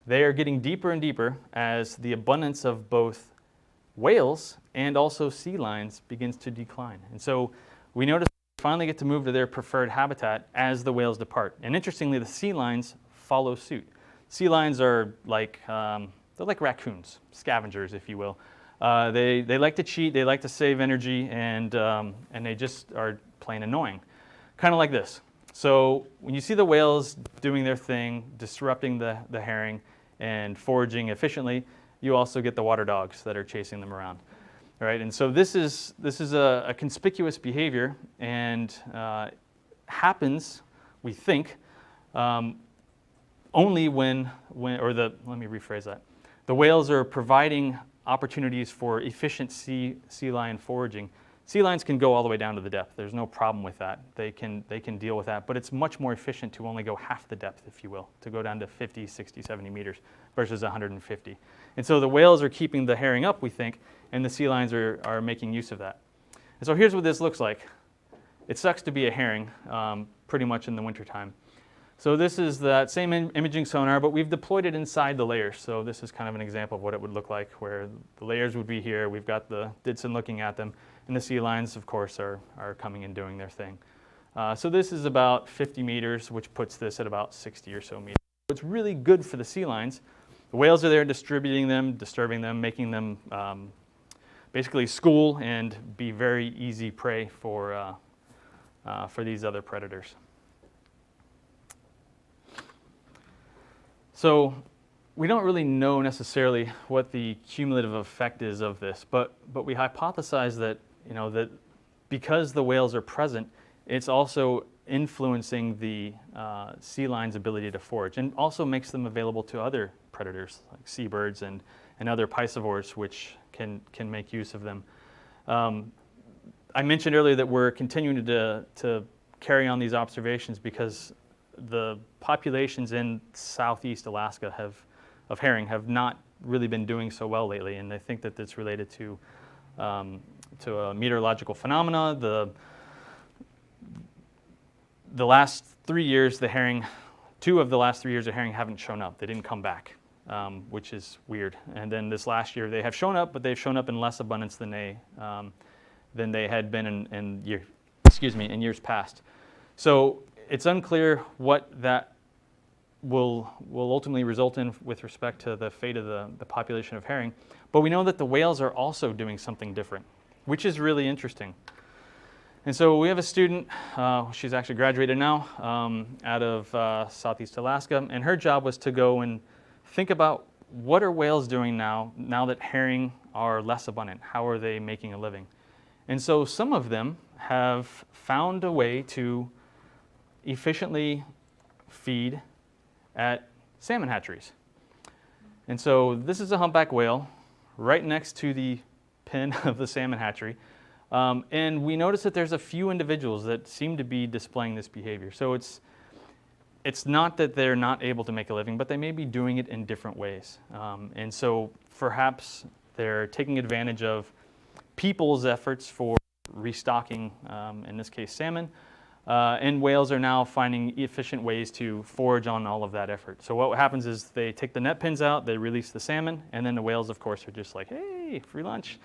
they are getting deeper and deeper as the abundance of both whales and also sea lions begins to decline. And so we notice they finally get to move to their preferred habitat as the whales depart. And interestingly, the sea lions follow suit. Sea lions are like, they're like raccoons, scavengers, if you will. They like to cheat, they like to save energy, and they just are plain annoying. Kind of like this. So when you see the whales doing their thing, disrupting the herring and foraging efficiently, you also get the water dogs that are chasing them around. All right, and so this is a conspicuous behavior, and happens, we think, only when let me rephrase that. The whales are providing opportunities for efficient sea lion foraging. Sea lions can go all the way down to the depth. There's no problem with that. They can deal with that, but it's much more efficient to only go half the depth, if you will, to go down to 50, 60, 70 meters versus 150. And so the whales are keeping the herring up, we think, and the sea lions are making use of that. And so here's what this looks like. It sucks to be a herring pretty much in the wintertime. So this is that same imaging sonar, but we've deployed it inside the layers. So this is kind of an example of what it would look like, where the layers would be here. We've got the Didson looking at them, and the sea lions, of course, are coming and doing their thing. So this is about 50 meters, which puts this at about 60 or so meters. So it's really good for the sea lions. The whales are there distributing them, disturbing them, making them basically school and be very easy prey for these other predators. So we don't really know necessarily what the cumulative effect is of this, but we hypothesize that, that because the whales are present, it's also influencing the sea lions' ability to forage, and also makes them available to other predators like seabirds and other piscivores, which can make use of them. I mentioned earlier that we're continuing to carry on these observations because the populations in Southeast Alaska of herring have not really been doing so well lately, and I think that it's related to a meteorological phenomena. The last 3 years, two of the last 3 years of herring haven't shown up. They didn't come back, which is weird. And then this last year, they have shown up, but they've shown up in less abundance than they had been in years past. So it's unclear what that will ultimately result in with respect to the fate of the population of herring. But we know that the whales are also doing something different, which is really interesting. And so we have a student, she's actually graduated now, out of Southeast Alaska, and her job was to go and think about what are whales doing now that herring are less abundant. How are they making a living? And so some of them have found a way to efficiently feed at salmon hatcheries. And so this is a humpback whale right next to the pen of the salmon hatchery. And we notice that there's a few individuals that seem to be displaying this behavior. So it's not that they're not able to make a living, but they may be doing it in different ways. And so perhaps they're taking advantage of people's efforts for restocking, in this case, salmon. And whales are now finding efficient ways to forage on all of that effort. So what happens is they take the net pins out, they release the salmon, and then the whales, of course, are just like, hey, free lunch.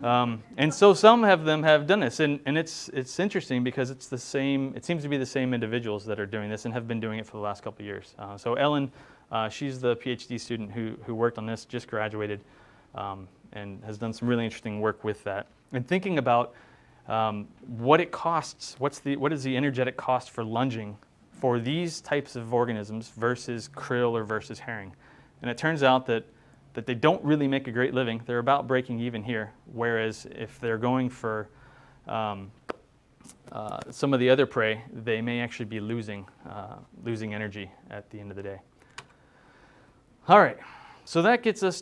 And so some of them have done this, and it's interesting because it's the same. It seems to be the same individuals that are doing this and have been doing it for the last couple of years. So Ellen, she's the PhD student who worked on this, just graduated, and has done some really interesting work with that. And thinking about what it costs, what is the energetic cost for lunging for these types of organisms versus krill or versus herring. And it turns out that they don't really make a great living. They're about breaking even here, whereas if they're going for some of the other prey, they may actually be losing energy at the end of the day. All right, so that gets us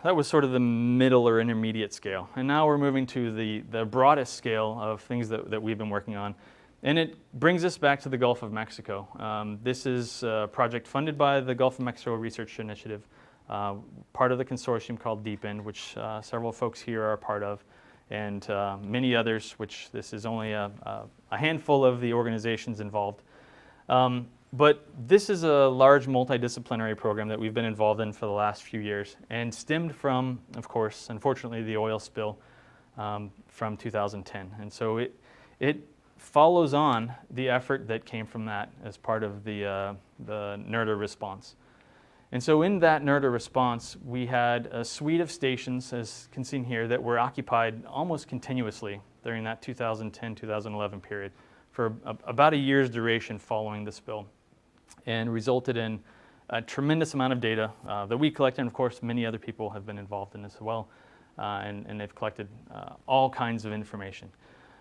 that was sort of the middle or intermediate scale. And now we're moving to the broadest scale of things that we've been working on. And it brings us back to the Gulf of Mexico. This is a project funded by the Gulf of Mexico Research Initiative, part of the consortium called DeepEnd, which several folks here are a part of, and many others, which this is only a handful of the organizations involved. But this is a large multidisciplinary program that we've been involved in for the last few years and stemmed from, of course, unfortunately, the oil spill from 2010. And so it follows on the effort that came from that as part of the NERDA response. And so in that NERDA response, we had a suite of stations, as can seen here, that were occupied almost continuously during that 2010-2011 period for about a year's duration following the spill, and resulted in a tremendous amount of data that we collected, and of course many other people have been involved in this as well, and they've collected all kinds of information.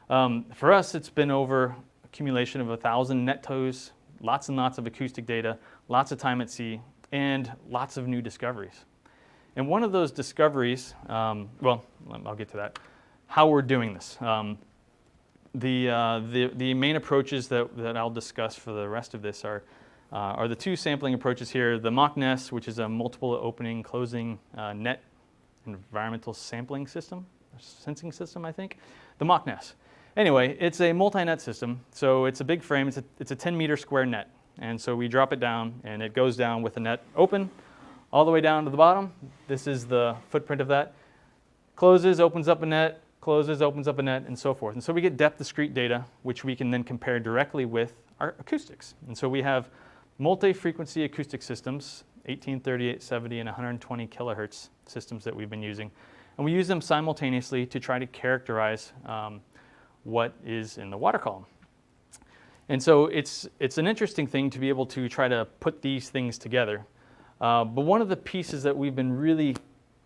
For us, it's been over accumulation of 1,000 net tows, lots and lots of acoustic data, lots of time at sea, and lots of new discoveries. And one of those discoveries, well, I'll get to that, how we're doing this. The main approaches that I'll discuss for the rest of this are the two sampling approaches here, the MOCNES, which is a multiple opening closing net environmental sampling system, sensing system, I think, the MOCNES. Anyway, it's a multi-net system, so it's a big frame, it's a 10-meter square net. And so we drop it down, and it goes down with the net open all the way down to the bottom. This is the footprint of that. Closes, opens up a net, closes, opens up a net, and so forth. And so we get depth discrete data, which we can then compare directly with our acoustics. And so we have multi-frequency acoustic systems, 18, 38, 70, and 120 kilohertz systems that we've been using. And we use them simultaneously to try to characterize what is in the water column. And so it's an interesting thing to be able to try to put these things together. But one of the pieces that we've been really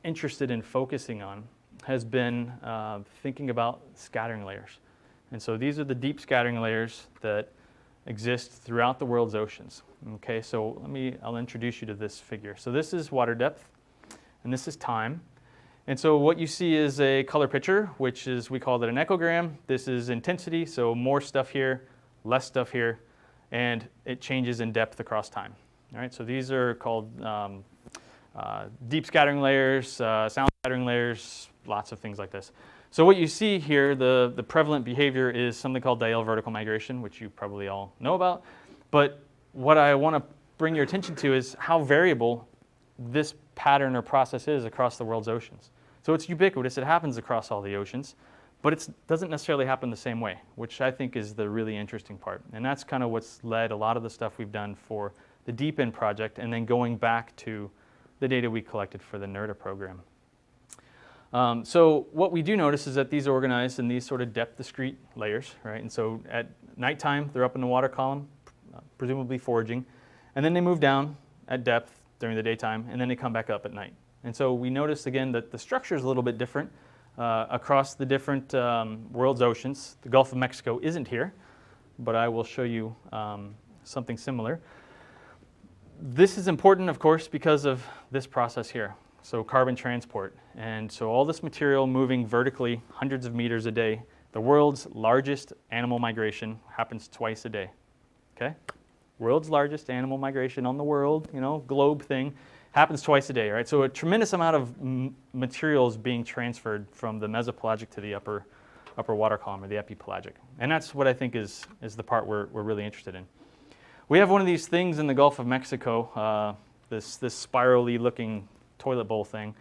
interested in focusing on has been thinking about scattering layers. And so these are the deep scattering layers that exist throughout the world's oceans. Okay, so I'll introduce you to this figure. So this is water depth, and this is time. And so what you see is a color picture, which is, we call it an echogram. This is intensity, so more stuff here, less stuff here, and it changes in depth across time. All right, so these are called deep scattering layers, sound scattering layers, lots of things like this. So what you see here, the prevalent behavior is something called diel vertical migration, which you probably all know about. But what I want to bring your attention to is how variable this pattern or process is across the world's oceans. So it's ubiquitous, it happens across all the oceans, but it doesn't necessarily happen the same way, which I think is the really interesting part. And that's kind of what's led a lot of the stuff we've done for the Deep End project, and then going back to the data we collected for the NERDA program. So what we do notice is that these are organized in these sort of depth discrete layers, right? And so at nighttime, they're up in the water column, presumably foraging, and then they move down at depth during the daytime, and then they come back up at night. And so we notice again that the structure is a little bit different across the different world's oceans. The Gulf of Mexico isn't here, but I will show you something similar. This is important, of course, because of this process here. So carbon transport. And so all this material moving vertically hundreds of meters a day. The world's largest animal migration happens twice a day. Okay? World's largest animal migration on the world, globe thing, happens twice a day, right? So a tremendous amount of materials being transferred from the mesopelagic to the upper water column, or the epipelagic. And that's what I think is the part we're really interested in. We have one of these things in the Gulf of Mexico, this spirally looking toilet bowl thing,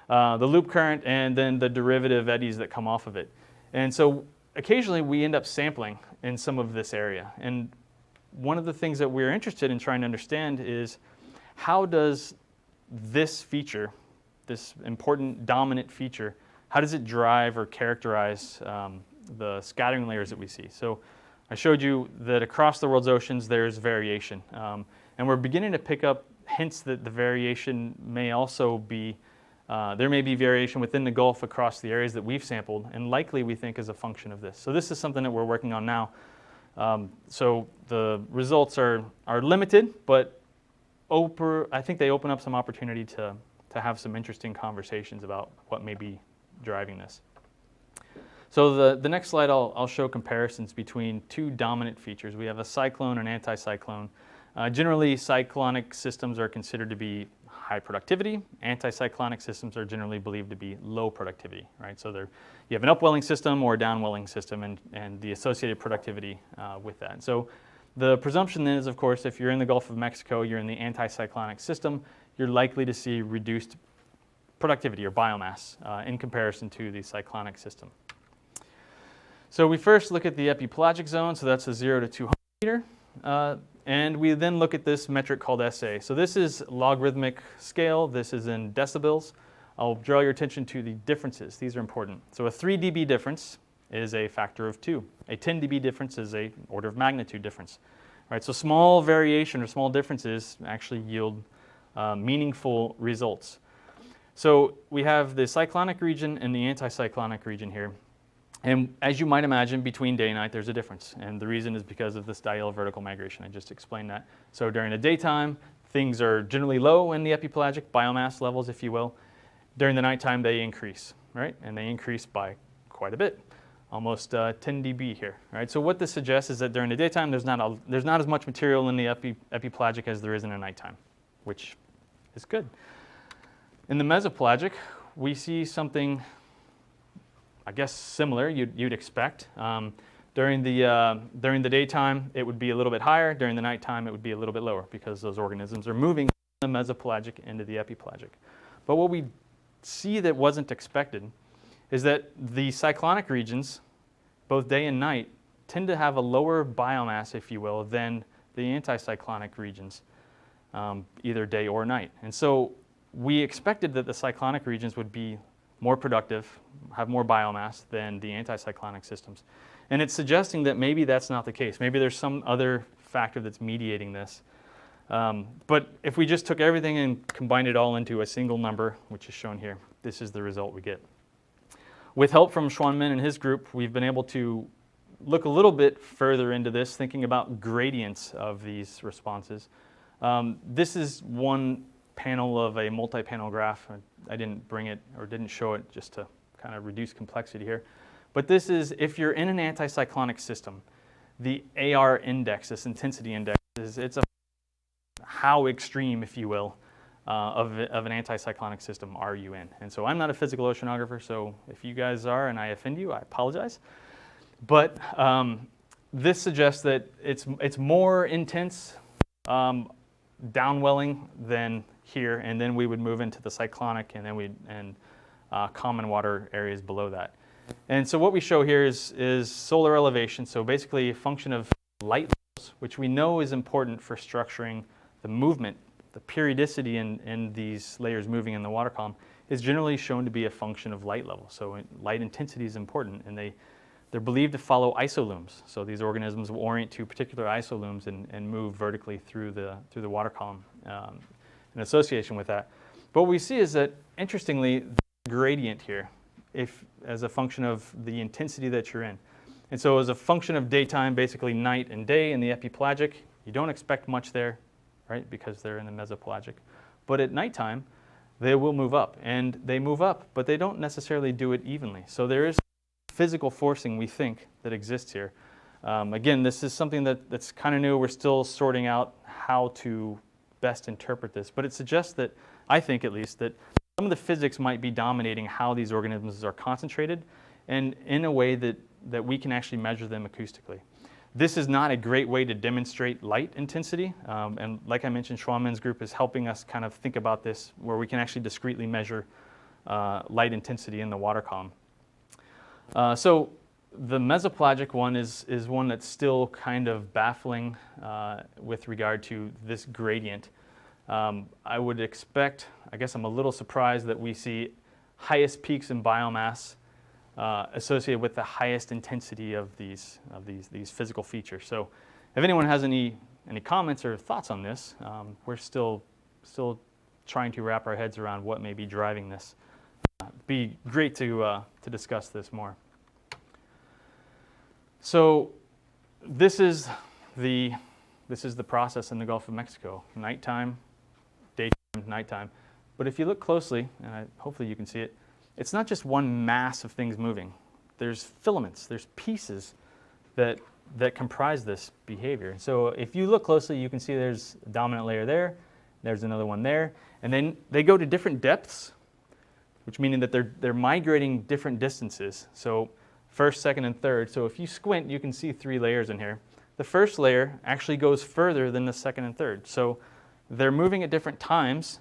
the loop current, and then the derivative eddies that come off of it. And so occasionally we end up sampling in some of this area. And one of the things that we're interested in trying to understand is, how does this feature, this important dominant feature, how does it drive or characterize the scattering layers that we see? So I showed you that across the world's oceans there's variation. And we're beginning to pick up hints that the variation may also be, there may be variation within the Gulf across the areas that we've sampled, and likely we think is a function of this. So this is something that we're working on now. So the results are limited, but I think they open up some opportunity to have some interesting conversations about what may be driving this. So the next slide, I'll show comparisons between two dominant features. We have a cyclone and anticyclone. Generally, cyclonic systems are considered to be high productivity. Anticyclonic systems are generally believed to be low productivity, right? So you have an upwelling system or a downwelling system, and the associated productivity with that. So The presumption then is, of course, if you're in the Gulf of Mexico, you're in the anticyclonic system, you're likely to see reduced productivity or biomass in comparison to the cyclonic system. So we first look at the epipelagic zone, so that's a 0 to 200 meter, and we then look at this metric called SA. So this is logarithmic scale, this is in decibels. I'll draw your attention to the differences. These are important. So a 3 dB difference is a factor of 2. A 10 dB difference is a order of magnitude difference. All right, so small variation or small differences actually yield meaningful results. So we have the cyclonic region and the anticyclonic region here. And as you might imagine, between day and night, there's a difference. And the reason is because of this diel vertical migration. I just explained that. So during the daytime, things are generally low in the epipelagic, biomass levels, if you will. During the nighttime, they increase, right? And they increase by quite a bit, almost 10 dB here, right? So what this suggests is that during the daytime, there's not as much material in the epipelagic as there is in the nighttime, which is good. In the mesopelagic, we see something, I guess, similar. You'd expect. During the daytime, it would be a little bit higher. During the nighttime, it would be a little bit lower because those organisms are moving from the mesopelagic into the epipelagic. But what we see that wasn't expected is that the cyclonic regions, both day and night, tend to have a lower biomass, if you will, than the anticyclonic regions, either day or night. And so we expected that the cyclonic regions would be more productive, have more biomass than the anticyclonic systems. And it's suggesting that maybe that's not the case. Maybe there's some other factor that's mediating this. But if we just took everything and combined it all into a single number, which is shown here, this is the result we get. With help from Schwanman and his group, we've been able to look a little bit further into this, thinking about gradients of these responses. This is one panel of a multi-panel graph. I didn't bring it or didn't show it just to kind of reduce complexity here. But this is, if you're in an anticyclonic system, the AR index, this intensity index, it's a how extreme, if you will, of an anticyclonic system are you in. And so I'm not a physical oceanographer, so if you guys are and I offend you, I apologize. But this suggests that it's more intense downwelling than here, and then we would move into the cyclonic, and then common water areas below that. And so what we show here is solar elevation, so basically a function of light levels, which we know is important for structuring the movement. The periodicity in these layers moving in the water column is generally shown to be a function of light level. So light intensity is important, and they're believed to follow isolooms. So these organisms will orient to particular isolooms and move vertically through the water column in association with that. But what we see is that, interestingly, the gradient here, as a function of the intensity that you're in. And so as a function of daytime, basically night and day in the epipelagic, you don't expect much there, right, because they're in the mesopelagic. But at nighttime, they will move up, and they move up, but they don't necessarily do it evenly. So there is physical forcing, we think, that exists here. Again, this is something that's kind of new. We're still sorting out how to best interpret this, but it suggests that, I think at least, that some of the physics might be dominating how these organisms are concentrated, and in a way that we can actually measure them acoustically. This is not a great way to demonstrate light intensity, and like I mentioned, Schwanman's group is helping us kind of think about this, where we can actually discretely measure light intensity in the water column. So the mesopelagic one is one that's still kind of baffling with regard to this gradient. I would expect, I guess I'm a little surprised that we see highest peaks in biomass associated with the highest intensity of these physical features. So if anyone has any comments or thoughts on this, we're still trying to wrap our heads around what may be driving this. It'd be great to discuss this more. So this is the process in the Gulf of Mexico: nighttime, daytime, nighttime. But if you look closely, and hopefully you can see it, it's not just one mass of things moving. There's filaments, there's pieces that comprise this behavior. So if you look closely, you can see there's a dominant layer there, there's another one there, and then they go to different depths, which meaning that they're migrating different distances. So first, second, and third. So if you squint, you can see 3 layers in here. the first layer actually goes further than the second and third. So they're moving at different times,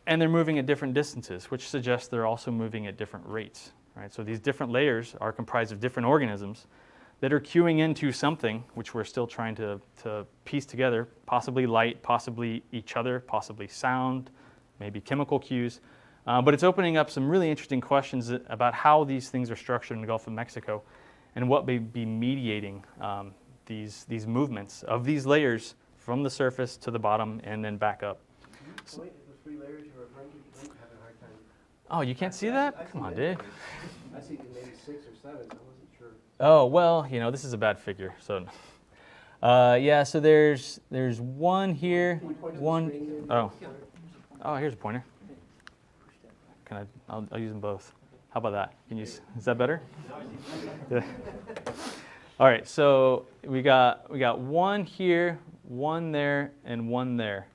and they're moving at different distances, which suggests they're also moving at different rates. Right? So these different layers are comprised of different organisms that are cueing into something which we're still trying to piece together, possibly light, possibly each other, possibly sound, maybe chemical cues. But it's opening up some really interesting questions about how these things are structured in the Gulf of Mexico and what may be mediating these movements of these layers from the surface to the bottom and then back up. The 3 layers you're referring to, I'm having a hard time. Oh, you can't see that? Come on, Dave. I see maybe 6 or 7, so I wasn't sure. Oh, well, this is a bad figure. So, yeah, so there's one here, one. Oh, here's a pointer. I'll use them both. How about that? Is that better? Yeah. All right, so we got one here, one there, and one there.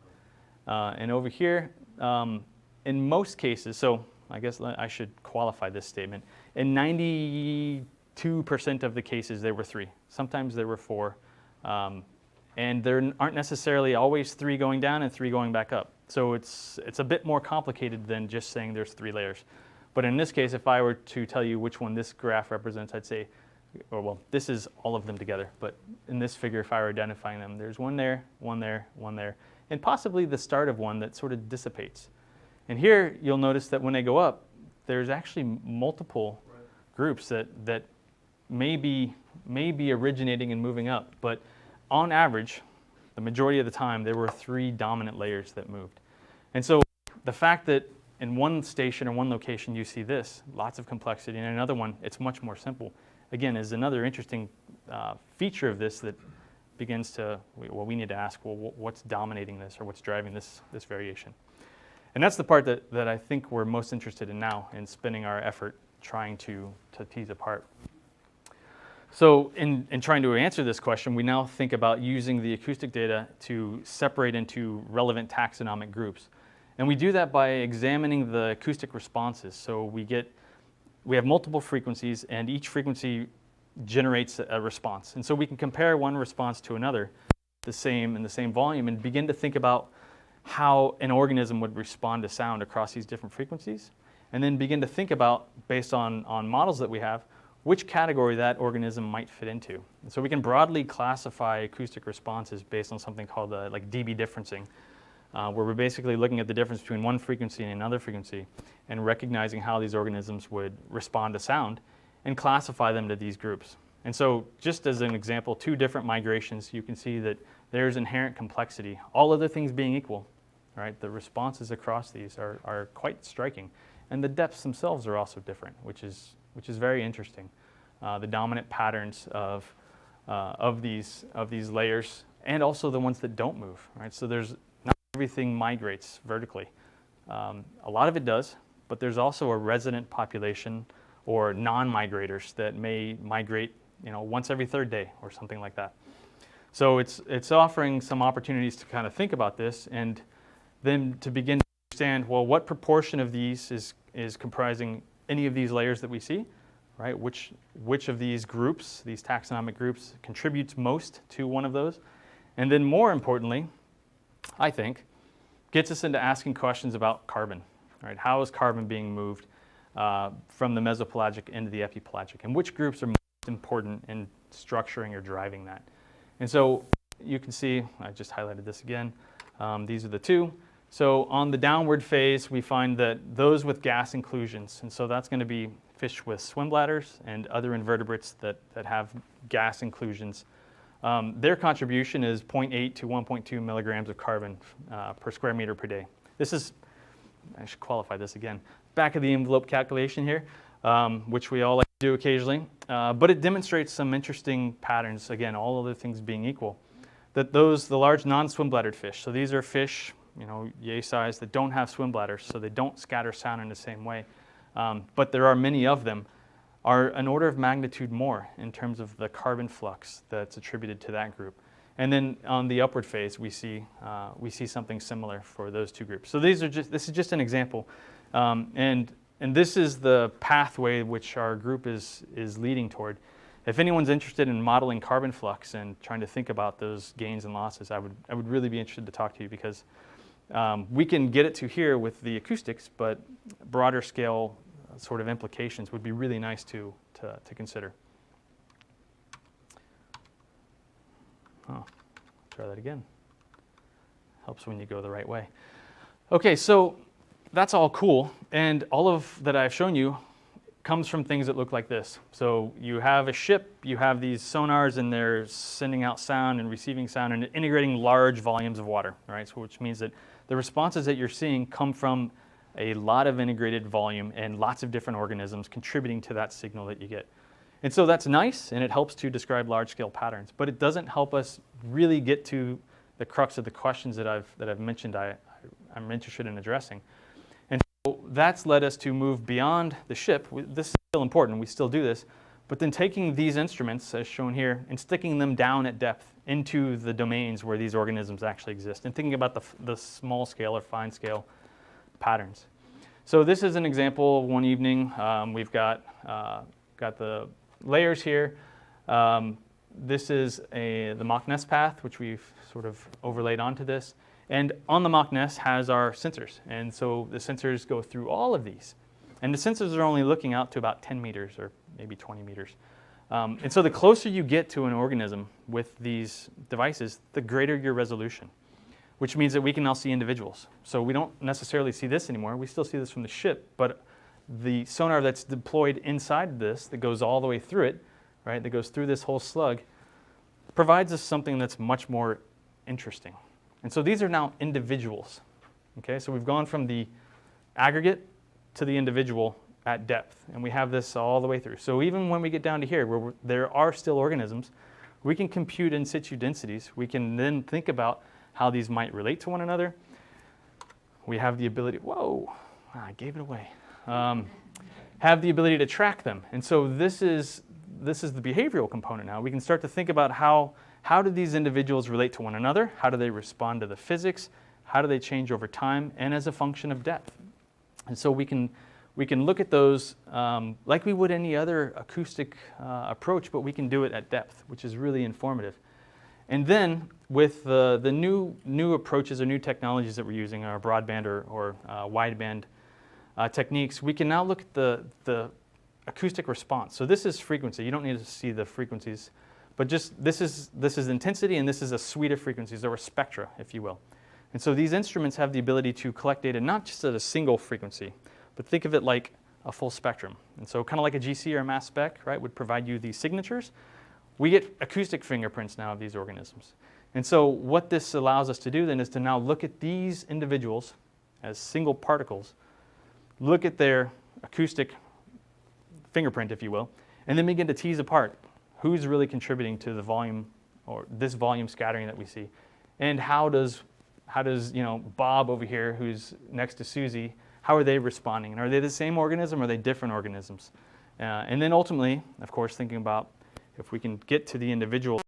And over here, in most cases, so I guess I should qualify this statement. In 92% of the cases, there were 3. Sometimes there were 4. And there aren't necessarily always 3 going down and 3 going back up. So it's a bit more complicated than just saying there's 3 layers. But in this case, if I were to tell you which one this graph represents, I'd say, this is all of them together. But in this figure, if I were identifying them, there's one there, one there, one there, and possibly the start of one that sort of dissipates. And here, you'll notice that when they go up, there's actually multiple groups that may be originating and moving up. But on average, the majority of the time, there were 3 dominant layers that moved. And so the fact that in one station or one location you see this, lots of complexity, and in another one, it's much more simple, again, is another interesting feature of this that begins to, we need to ask, what's dominating this or what's driving this variation? And that's the part that I think we're most interested in now in spending our effort trying to tease apart. So in trying to answer this question, we now think about using the acoustic data to separate into relevant taxonomic groups. And we do that by examining the acoustic responses. So we have multiple frequencies, and each frequency generates a response. And so we can compare one response to another in the same volume and begin to think about how an organism would respond to sound across these different frequencies, and then begin to think about, based on models that we have, which category that organism might fit into. And so we can broadly classify acoustic responses based on something called like dB differencing, where we're basically looking at the difference between one frequency and another frequency and recognizing how these organisms would respond to sound and classify them to these groups. And so just as an example, 2 different migrations, you can see that there's inherent complexity. All other things being equal, right? The responses across these are quite striking. And the depths themselves are also different, which is very interesting. The dominant patterns of these layers, and also the ones that don't move, right? So not everything migrates vertically. A lot of it does, but there's also a resident population or non-migrators that may migrate, once every 3rd day or something like that. So it's offering some opportunities to kind of think about this, and then to begin to understand, well, what proportion of these is comprising any of these layers that we see, right? Which of these groups, these taxonomic groups, contributes most to one of those? And then more importantly, I think, gets us into asking questions about carbon, right? How is carbon being moved from the mesopelagic into the epipelagic? And which groups are most important in structuring or driving that? And so you can see, I just highlighted this again, these are the 2. So on the downward phase, we find that those with gas inclusions, and so that's going to be fish with swim bladders and other invertebrates that have gas inclusions, their contribution is 0.8 to 1.2 milligrams of carbon per square meter per day. This is, I should qualify this again, back of the envelope calculation here, which we all like to do occasionally, but it demonstrates some interesting patterns, again, all other things being equal, that the large non-swim bladdered fish, so these are fish, yay size, that don't have swim bladders, so they don't scatter sound in the same way. But there are many of them, are an order of magnitude more in terms of the carbon flux that's attributed to that group. And then on the upward phase, we see something similar for those 2 groups. So this is just an example, and this is the pathway which our group is leading toward. if anyone's interested in modeling carbon flux and trying to think about those gains and losses, I would really be interested to talk to you, because we can get it to here with the acoustics, but broader scale sort of implications would be really nice to consider. Oh, try that again. Helps when you go the right way. Okay, so that's all cool, and all of that I've shown you comes from things that look like this. So you have a ship, you have these sonars, and they're sending out sound and receiving sound and integrating large volumes of water, right? So which means that the responses that you're seeing come from a lot of integrated volume and lots of different organisms contributing to that signal that you get. And so that's nice, and it helps to describe large-scale patterns, but it doesn't help us really get to the crux of the questions that I've mentioned I'm interested in addressing. And so that's led us to move beyond the ship. This is still important, we still do this, but then taking these instruments, as shown here, and sticking them down at depth into the domains where these organisms actually exist, and thinking about the small scale or fine scale patterns. So this is an example. One evening, we've got the layers here. This is the Mach Ness path, which we've sort of overlaid onto this. And on the Mach Ness has our sensors. And so the sensors go through all of these. And the sensors are only looking out to about 10 meters or maybe 20 meters. And so the closer you get to an organism with these devices, the greater your resolution, which means that we can now see individuals. So we don't necessarily see this anymore. We still see this from the ship, but the sonar that's deployed inside this, that goes all the way through it, right, that goes through this whole slug, provides us something that's much more interesting. And so these are now individuals. Okay, so we've gone from the aggregate to the individual at depth, and we have this all the way through. So even when we get down to here, where there are still organisms, we can compute in situ densities. We can then think about how these might relate to one another. We have the ability, whoa, I gave it away. Have the ability to track them. And so this is the behavioral component now. We can start to think about how do these individuals relate to one another? How do they respond to the physics? How do they change over time and as a function of depth? And so we can look at those like we would any other acoustic approach, but we can do it at depth, which is really informative. And then with the new approaches or new technologies that we're using, our broadband or wideband techniques, we can now look at the acoustic response. So this is frequency. You don't need to see the frequencies, but just this is intensity, and this is a suite of frequencies, or a spectra, if you will. And so these instruments have the ability to collect data not just at a single frequency, but think of it like a full spectrum. And so kind of like a GC or a mass spec, right, would provide you these signatures. We get acoustic fingerprints now of these organisms. And so what this allows us to do then is to now look at these individuals as single particles, look at their acoustic fingerprint, if you will, and then begin to tease apart who's really contributing to the volume, or this volume scattering that we see, and how does Bob over here, who's next to Susie, how are they responding? And are they the same organism, or are they different organisms? And then ultimately, of course, thinking about if we can get to the individual